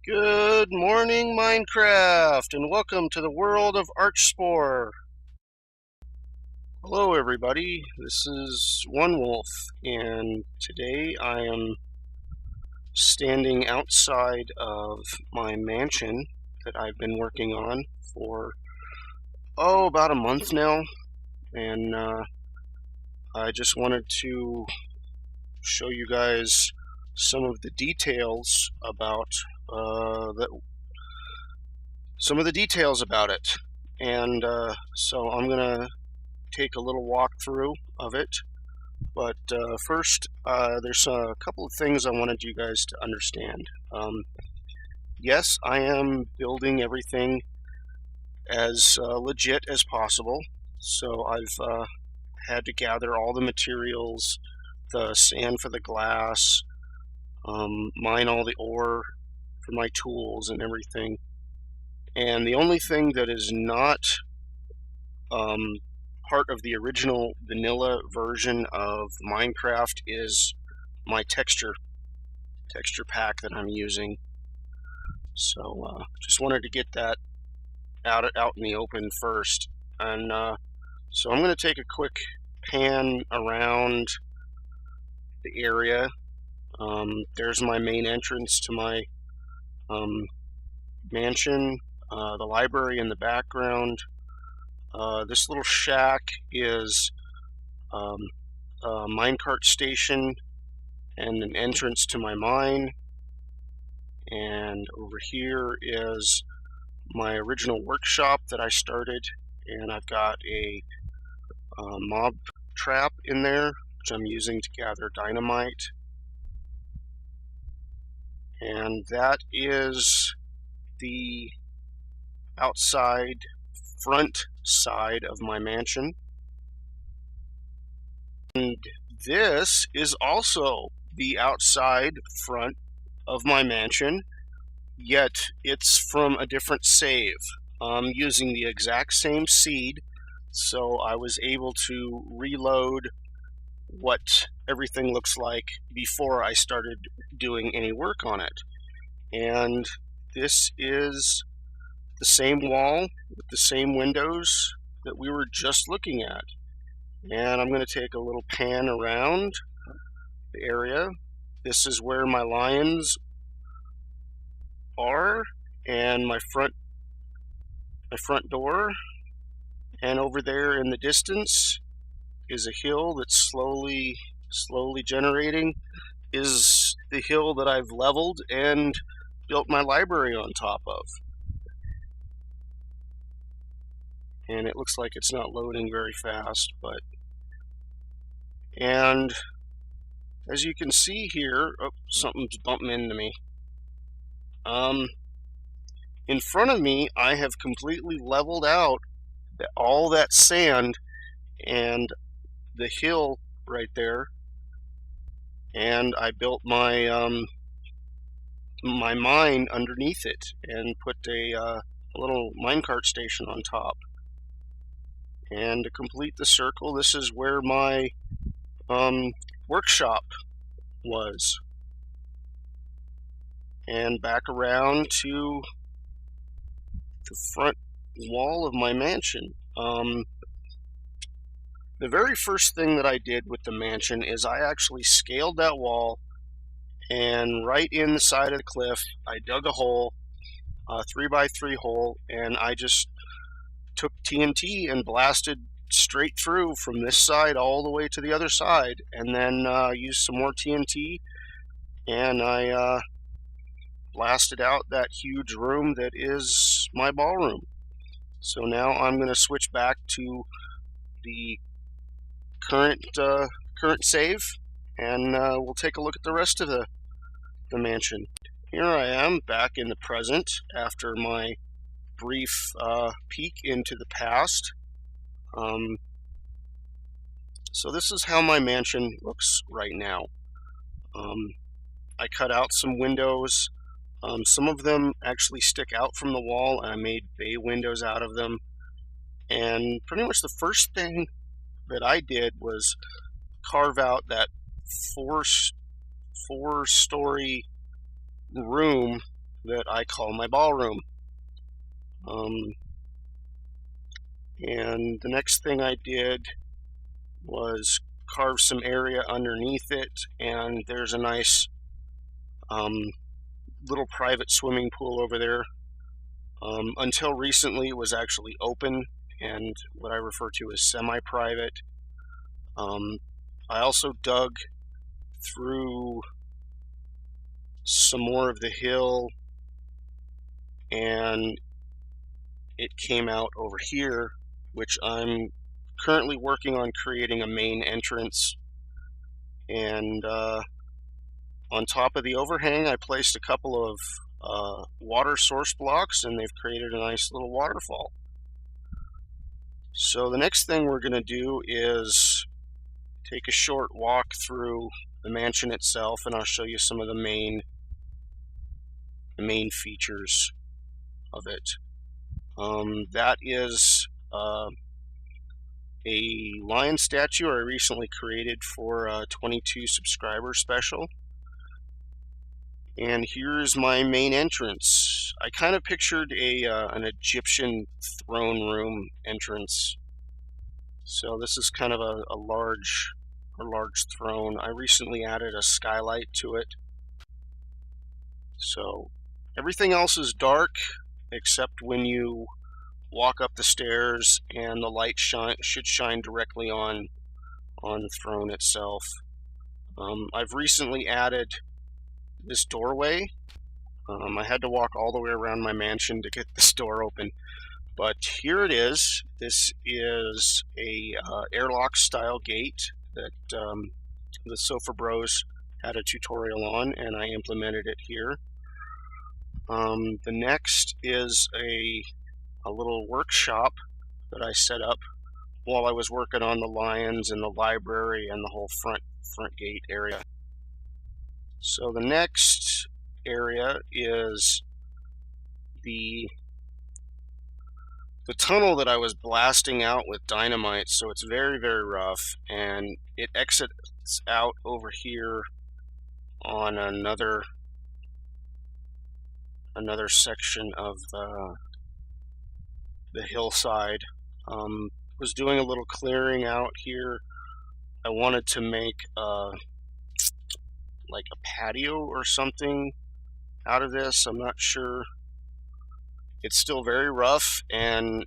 Good morning, Minecraft, and welcome to the world of Archspore. Hello, everybody. This is One Wolf, and today I am standing outside of my mansion that I've been working on for, about a month now, and I just wanted to show you guys some of the details about that some of the details about it. And so I'm going to take a little walkthrough of it. But first, there's a couple of things I wanted you guys to understand. Yes, I am building everything as legit as possible. So I've had to gather all the materials, the sand for the glass, mine all the ore for my tools and everything. And the only thing that is not part of the original vanilla version of Minecraft is my texture pack that I'm using. So just wanted to get that out in the open first. And so I'm going to take a quick pan around the area. There's my main entrance to my mansion, the library in the background. This little shack is a minecart station and an entrance to my mine. And over here is my original workshop that I started, and I've got a mob trap in there, which I'm using to gather dynamite. And that is the outside front side of my mansion. And this is also the outside front of my mansion, yet it's from a different save. I'm using the exact same seed, so I was able to reload what everything looks like before I started doing any work on it. And this is the same wall with the same windows that we were just looking at. And I'm going to take a little pan around the area. This is where my lions are, and my front door. And over there in the distance is a hill that's slowly generating, is the hill that I've leveled and built my library on top of. And it looks like it's not loading very fast, and as you can see here, something's bumping into me. In front of me, I have completely leveled out all that sand and the hill right there, and I built my my mine underneath it and put a little minecart station on top. And to complete the circle, this is where my workshop was. And back around to the front wall of my mansion. The very first thing that I did with the mansion is I actually scaled that wall, and right in the side of the cliff I dug a hole, a 3x3 hole, and I just took TNT and blasted straight through from this side all the way to the other side, and then used some more TNT, and I blasted out that huge room that is my ballroom. So now I'm going to switch back to the current save, and we'll take a look at the rest of the mansion. Here I am back in the present after my brief peek into the past. So this is how my mansion looks right now. I cut out some windows. Some of them actually stick out from the wall, and I made bay windows out of them. And pretty much the first thing that I did was carve out that four-story room that I call my ballroom. And the next thing I did was carve some area underneath it, and there's a nice little private swimming pool over there. Until recently, it was actually open and what I refer to as semi-private. I also dug through some more of the hill, and it came out over here, which I'm currently working on creating a main entrance. And on top of the overhang, I placed a couple of water source blocks, and they've created a nice little waterfall. So the next thing we're going to do is take a short walk through the mansion itself, and I'll show you some of the main features of it. That is a lion statue I recently created for a 22 subscriber special. And here's my main entrance. I kind of pictured an Egyptian throne room entrance. So this is kind of a large throne. I recently added a skylight to it. So everything else is dark except when you walk up the stairs, and the light should shine directly on the throne itself. I've recently added this doorway. I had to walk all the way around my mansion to get this door open, but here it is. This is a airlock style gate that the Sofa Bros had a tutorial on, and I implemented it here. The next is a little workshop that I set up while I was working on the lions and the library and the whole front gate area. So the next area is the tunnel that I was blasting out with dynamite. So it's very, very rough, and it exits out over here on another section of the hillside. Was doing a little clearing out here. I wanted to make like a patio or something out of this. I'm not sure. It's still very rough and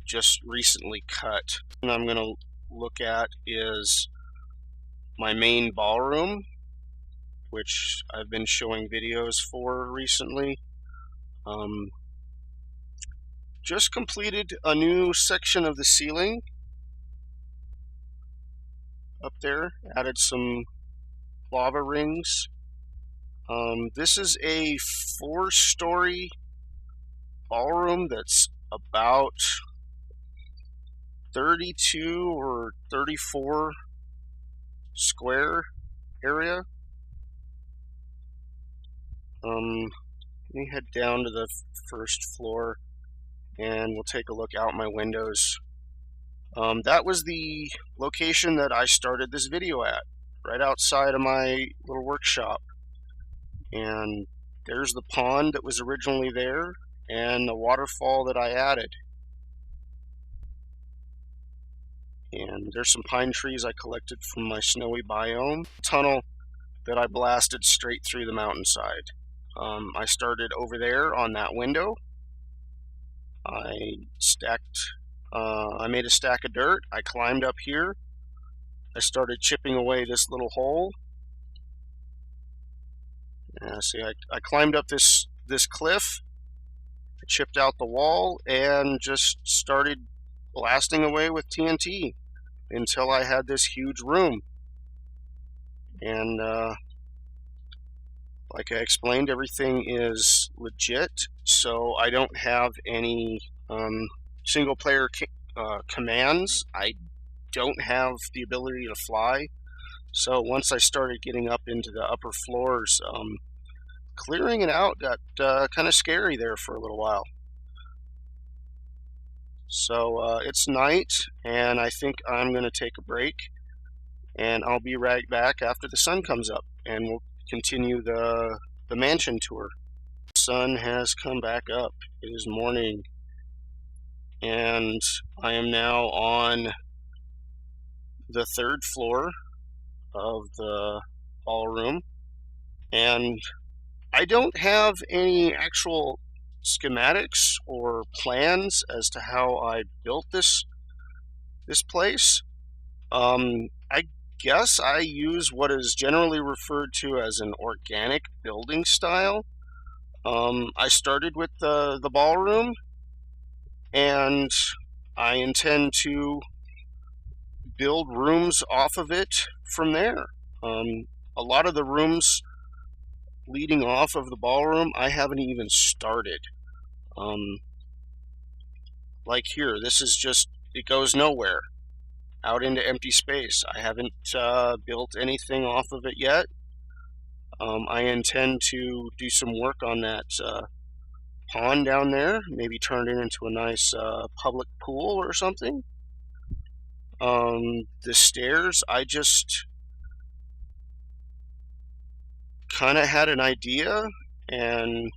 just recently cut. And I'm going to look at is my main ballroom, which I've been showing videos for recently. Just completed a new section of the ceiling up there, added some lava rings. This is a 4-story ballroom that's about 32 or 34 square area. Let me head down to the first floor and we'll take a look out my windows. That was the location that I started this video at, right outside of my little workshop. And there's the pond that was originally there and the waterfall that I added. And there's some pine trees I collected from my snowy biome. Tunnel that I blasted straight through the mountainside. I started over there on that window. I made a stack of dirt. I climbed up here. I started chipping away this little hole. See, I climbed up this cliff. I chipped out the wall and just started blasting away with TNT until I had this huge room. And like I explained, everything is legit, so I don't have any single player commands. I don't have the ability to fly. So once I started getting up into the upper floors, clearing it out got kind of scary there for a little while. So it's night, and I think I'm going to take a break, and I'll be right back after the sun comes up, and we'll continue the mansion tour. sun has come back up. It is morning, and I am now on the 3rd floor of the ballroom, and I don't have any actual schematics or plans as to how I built this place. I guess I use what is generally referred to as an organic building style. I started with the ballroom, and I intend to build rooms off of it from there. A lot of the rooms leading off of the ballroom I haven't even started. Like here, this is just, it goes nowhere, out into empty space. I haven't built anything off of it yet. I intend to do some work on that pond down there, maybe turn it into a nice public pool or something. The stairs, I just kind of had an idea and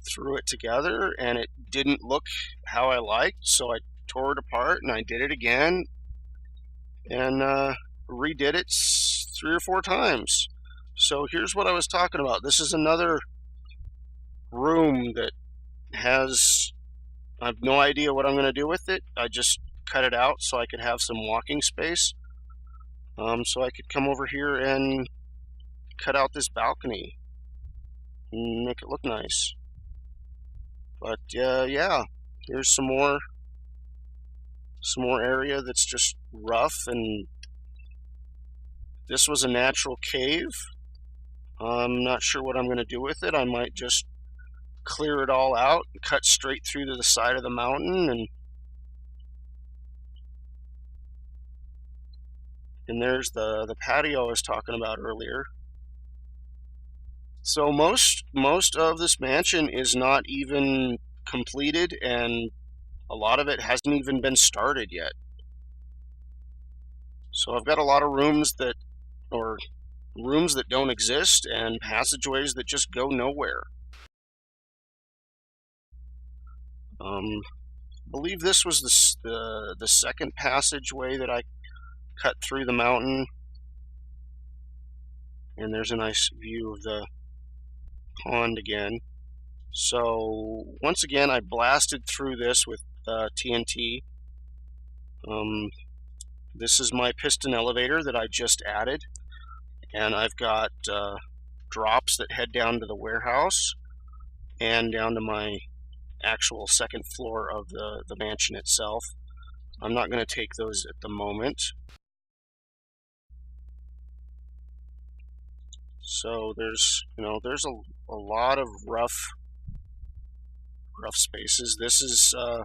threw it together, and it didn't look how I liked, so I tore it apart and I did it again and redid it 3 or 4 times. So here's what I was talking about. This is another room that has, I have no idea what I'm going to do with it. I just cut it out so I could have some walking space, so I could come over here and cut out this balcony and make it look nice. But yeah, here's some more area that's just rough, and this was a natural cave. I'm not sure what I'm going to do with it. I might just clear it all out and cut straight through to the side of the mountain, and there's the patio I was talking about earlier. So most of this mansion is not even completed, and a lot of it hasn't even been started yet. So I've got a lot of rooms that don't exist, and passageways that just go nowhere. I believe this was the second passageway that I cut through the mountain, and there's a nice view of the pond again. So once again, I blasted through this with TNT. This is my piston elevator that I just added, and I've got drops that head down to the warehouse and down to my actual 2nd floor of the mansion itself. I'm not going to take those at the moment. So there's a lot of rough spaces. This is a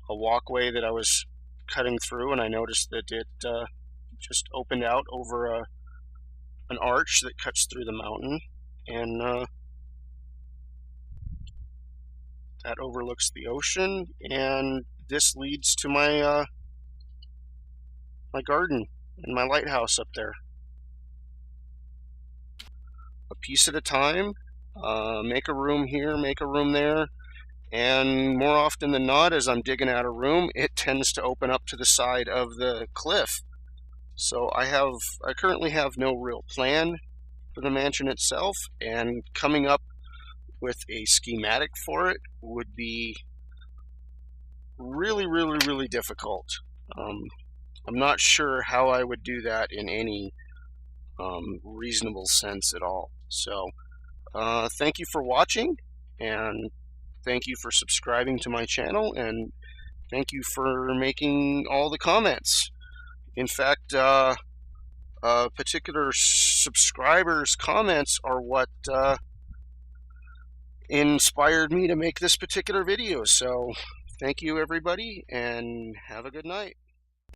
walkway that I was cutting through, and I noticed that it just opened out over an arch that cuts through the mountain, and that overlooks the ocean, and this leads to my my garden and my lighthouse up there. A piece at a time, make a room here, make a room there, and more often than not, as I'm digging out a room, it tends to open up to the side of the cliff. So I currently have no real plan for the mansion itself, and coming up with a schematic for it would be really difficult. I'm not sure how I would do that in any reasonable sense at all. So thank you for watching, and thank you for subscribing to my channel, and thank you for making all the comments. In fact, particular subscribers' comments are what inspired me to make this particular video. So thank you, everybody, and have a good night.